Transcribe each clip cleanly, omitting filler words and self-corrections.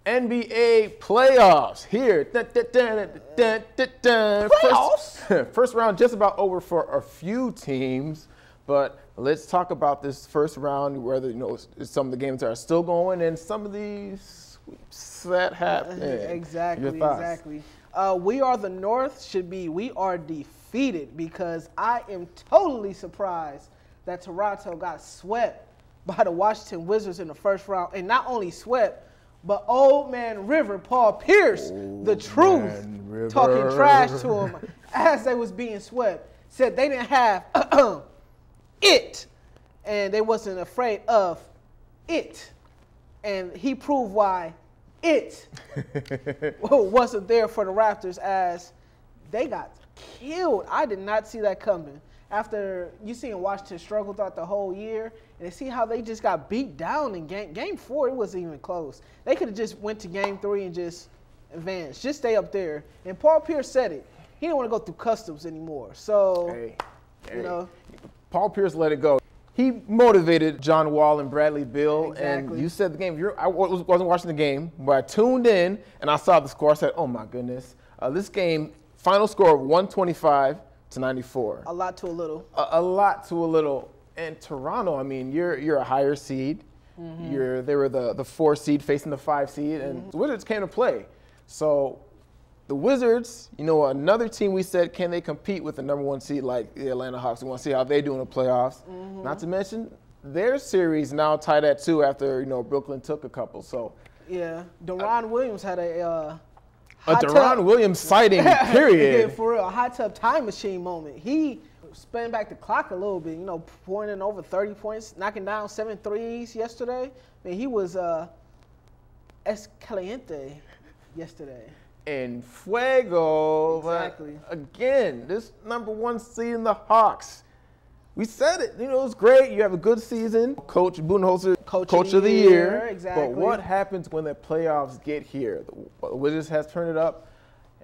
NBA playoffs here. Playoffs? First round just about over for a few teams, but let's talk about this first round, whether some of the games are still going and some of these sweeps that happen. Exactly. We are the North should be we are defeated because I am totally surprised that Toronto got swept by the Washington Wizards in the first round, and not only swept, but old man River, Paul Phirst, the truth, talking trash to him as they was being swept, said they didn't have it, and they wasn't afraid of it. And he proved why it wasn't there for the Raptors as they got killed. I did not see that coming. After you seen Washington struggle throughout the whole year, and see how they just got beat down in game 4, it wasn't even close. They could have just went to game 3 and just advanced, just stay up there. And Paul Phirst said it. He didn't want to go through customs anymore. So, Paul Phirst let it go. He motivated John Wall and Bradley Beal, and you said the game. I wasn't watching the game, but I tuned in and I saw the score. I said, "Oh my goodness, this game final score of 125-94." A lot to a little. A lot to a little. And Toronto, I mean, you're a higher seed. Mm-hmm. They were the 4 seed facing the 5 seed, and the Wizards came to play. So the Wizards, another team we said, can they compete with the number 1 seed like the Atlanta Hawks? We want to see how they do in the playoffs. Mm-hmm. Not to mention their series now tied at 2 after Brooklyn took a couple. So yeah, Deron Williams had a Deron Williams sighting, period. Yeah, for real, a hot tub time machine moment. He spin back the clock a little bit, pouring in over 30 points, knocking down 7 threes yesterday. I mean, he was escalante yesterday. En fuego. Exactly. But again, this number 1 seed in the Hawks. We said it. It was great. You have a good season. Coach Budenholzer, Coach of the Year. Exactly. But what happens when the playoffs get here? The Wizards has turned it up.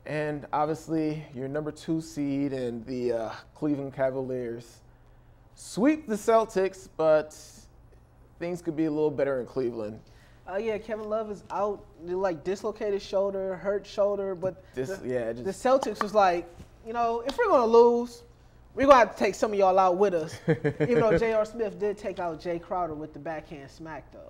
And obviously, your number 2 seed and the Cleveland Cavaliers sweep the Celtics, but things could be a little better in Cleveland. Yeah, Kevin Love is out, dislocated shoulder, hurt shoulder, but the Celtics was like, if we're going to lose, we're going to have to take some of y'all out with us. Even though J.R. Smith did take out Jay Crowder with the backhand smack, though.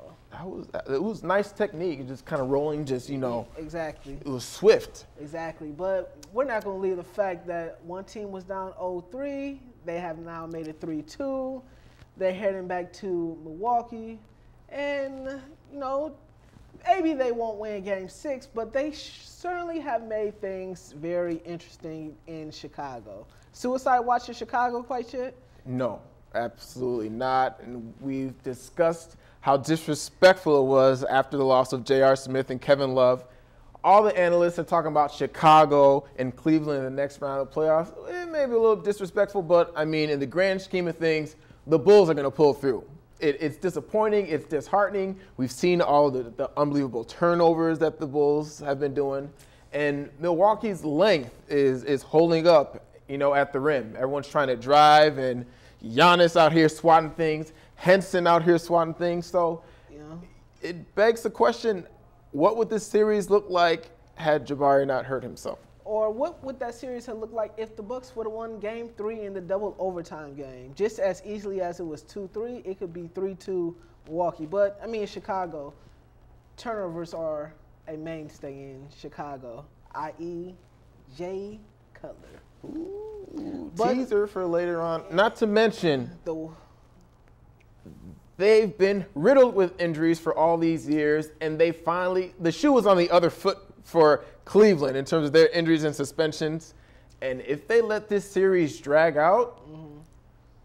It was nice technique, just kind of rolling, Exactly. It was swift. Exactly, but we're not going to leave the fact that one team was down 0-3. They have now made it 3-2. They're heading back to Milwaukee. And, maybe they won't win Game 6, but they certainly have made things very interesting in Chicago. Suicide watch in Chicago quite yet? No, absolutely not. And we've discussed how disrespectful it was after the loss of J.R. Smith and Kevin Love. All the analysts are talking about Chicago and Cleveland in the next round of playoffs. It may be a little disrespectful, but, in the grand scheme of things, the Bulls are going to pull through. It's disappointing. It's disheartening. We've seen all the unbelievable turnovers that the Bulls have been doing. And Milwaukee's length is holding up, at the rim. Everyone's trying to drive, and Giannis out here swatting things. Henson out here swatting things. So it begs the question, what would this series look like had Jabari not hurt himself? Or what would that series have looked like if the Bucks would have won Game 3 in the double overtime game? Just as easily as it was 2-3, it could be 3-2 Milwaukee. But, Chicago, turnovers are a mainstay in Chicago, i.e. Jay Cutler. Ooh, teaser for later on. Not to mention, they've been riddled with injuries for all these years, and the shoe was on the other foot for Cleveland in terms of their injuries and suspensions. And if they let this series drag out,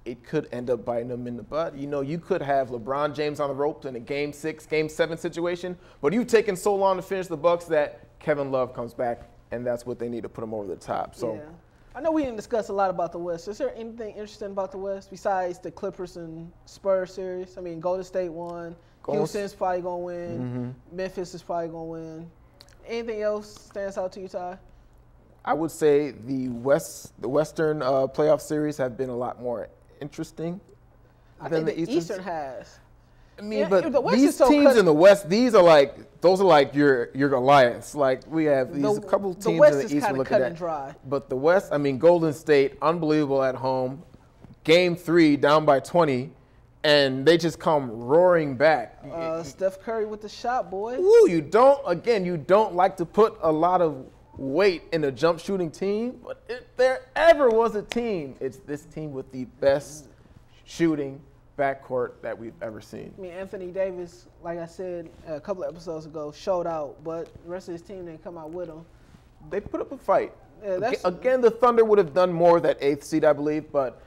it could end up biting them in the butt. You could have LeBron James on the ropes in a Game 6, Game 7 situation, but you've taken so long to finish the Bucks that Kevin Love comes back, and that's what they need to put him over the top. So. Yeah. I know we didn't discuss a lot about the West. Is there anything interesting about the West besides the Clippers and Spurs series? Golden State won. Houston's probably going to win. Mm-hmm. Memphis is probably going to win. Anything else stands out to you, Ty? I would say the Western playoff series have been a lot more interesting than the Eastern has. I mean, but these teams in the West, those are like your Goliaths. Like we have a couple teams in the East we're looking at. Dry. But the West, I mean, Golden State, unbelievable at home. Game 3, down by 20, and they just come roaring back. Steph Curry with the shot, boy. Ooh, you don't like to put a lot of weight in a jump shooting team, but if there ever was a team, it's this team with the best shooting backcourt that we've ever seen. I mean, Anthony Davis, like I said a couple of episodes ago, showed out, but the rest of his team didn't come out with him. They put up a fight. Yeah, again, the Thunder would have done more that 8th seed, I believe, but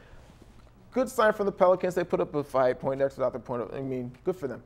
good sign from the Pelicans. They put up a fight. Poindexter out the point. I mean, good for them.